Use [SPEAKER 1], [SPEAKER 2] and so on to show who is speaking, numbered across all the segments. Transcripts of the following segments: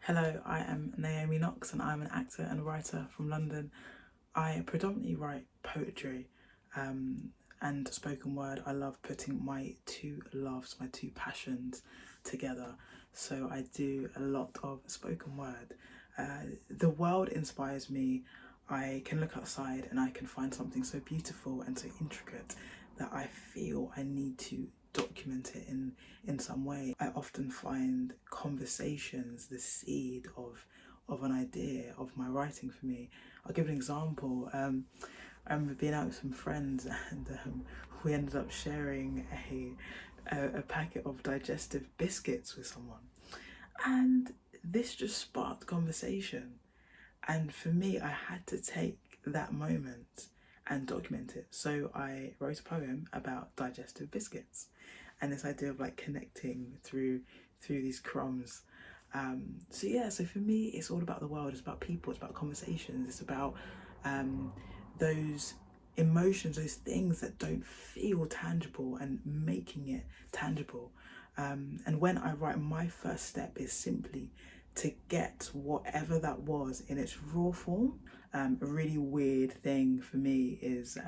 [SPEAKER 1] Hello, I am Naomi Knox and I'm an actor and writer from London. I predominantly write poetry and spoken word. I love putting my two loves, my two passions together. So I do a lot of spoken word. The world inspires me. I can look outside and I can find something so beautiful and so intricate that I feel I need to document it in some way. I often find conversations the seed of an idea of my writing for me. I'll give an example. I remember being out with some friends and we ended up sharing a packet of digestive biscuits with someone, and this just sparked conversation. And for me, I had to take that moment and document it. So I wrote a poem about digestive biscuits and this idea of like connecting through these crumbs. So yeah, so for me, it's all about the world. It's about people. It's about conversations. It's about those emotions, those things that don't feel tangible, and making it tangible. And when I write, my first step is simply to get whatever that was in its raw form. A really weird thing for me is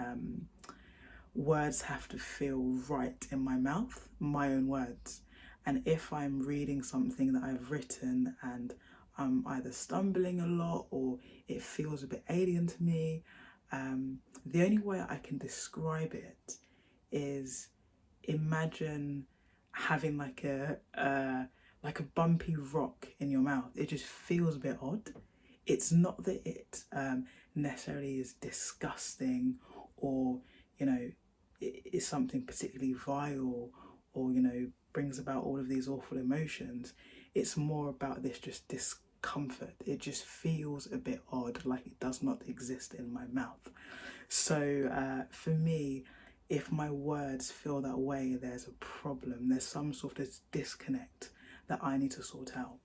[SPEAKER 1] words have to feel right in my mouth, my own words. And if I'm reading something that I've written and I'm either stumbling a lot or it feels a bit alien to me, the only way I can describe it is imagine having like a bumpy rock in your mouth. It just feels a bit odd. It's not that it necessarily is disgusting or, you know, it is something particularly vile or, you know, brings about all of these awful emotions. It's more about this just discomfort. It just feels a bit odd, like it does not exist in my mouth. So for me, if my words feel that way, there's a problem. There's some sort of disconnect that I need to sort out.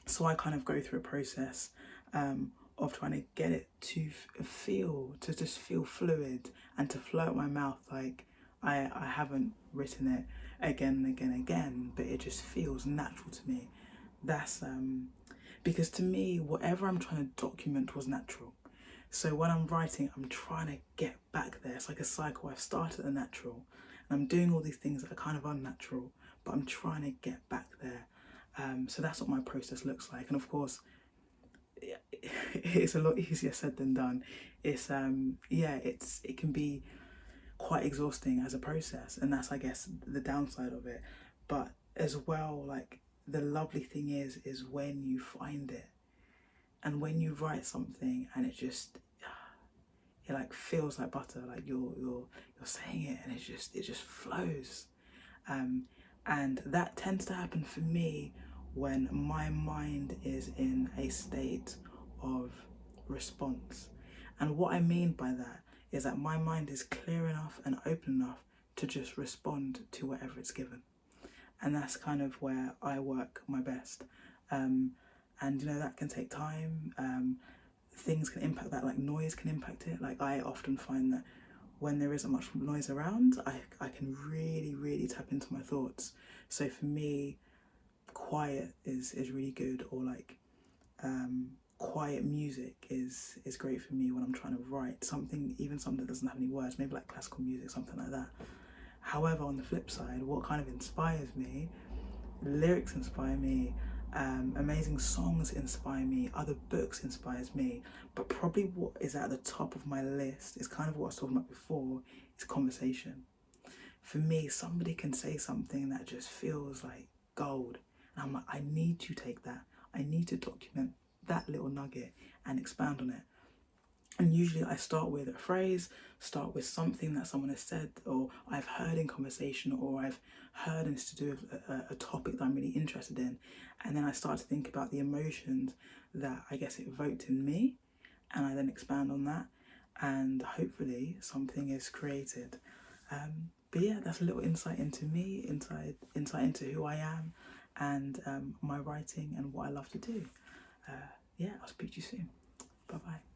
[SPEAKER 1] So I kind of go through a process of trying to get it to just feel fluid and to flow out my mouth like I haven't written it again and again and again, but it just feels natural to me. That's because to me, whatever I'm trying to document was natural. So when I'm writing, I'm trying to get back there. It's like a cycle. I've started at the natural and I'm doing all these things that are kind of unnatural, but I'm trying to get back there. So that's what my process looks like. And of course, it's a lot easier said than done. It's it can be quite exhausting as a process, and that's, I guess, the downside of it. But as well, like, the lovely thing is when you find it and when you write something and it like feels like butter, like you're saying it and it just flows. And that tends to happen for me when my mind is in a state of response. And what I mean by that is that my mind is clear enough and open enough to just respond to whatever it's given. And that's kind of where I work my best. And you know, that can take time. Things can impact that, like noise can impact it. Like, I often find that when there isn't much noise around, I can really tap into my thoughts. So for me, quiet is really good, or like quiet music is great for me when I'm trying to write something, even something that doesn't have any words, maybe like classical music, something like that. However, on the flip side, what kind of inspires me, lyrics inspire me, amazing songs inspire me, other books inspires me, but probably what is at the top of my list is kind of what I was talking about before, is conversation. For me, somebody can say something that just feels like gold, and I'm like, I need to take that, I need to document that little nugget and expand on it. And usually I start with a phrase, start with something that someone has said or I've heard in conversation, or I've heard and it's to do with a topic that I'm really interested in. And then I start to think about the emotions that I guess it evoked in me, and I then expand on that, and hopefully something is created. But yeah, that's a little insight into me, insight into who I am, and my writing and what I love to do. Yeah, I'll speak to you soon. Bye bye.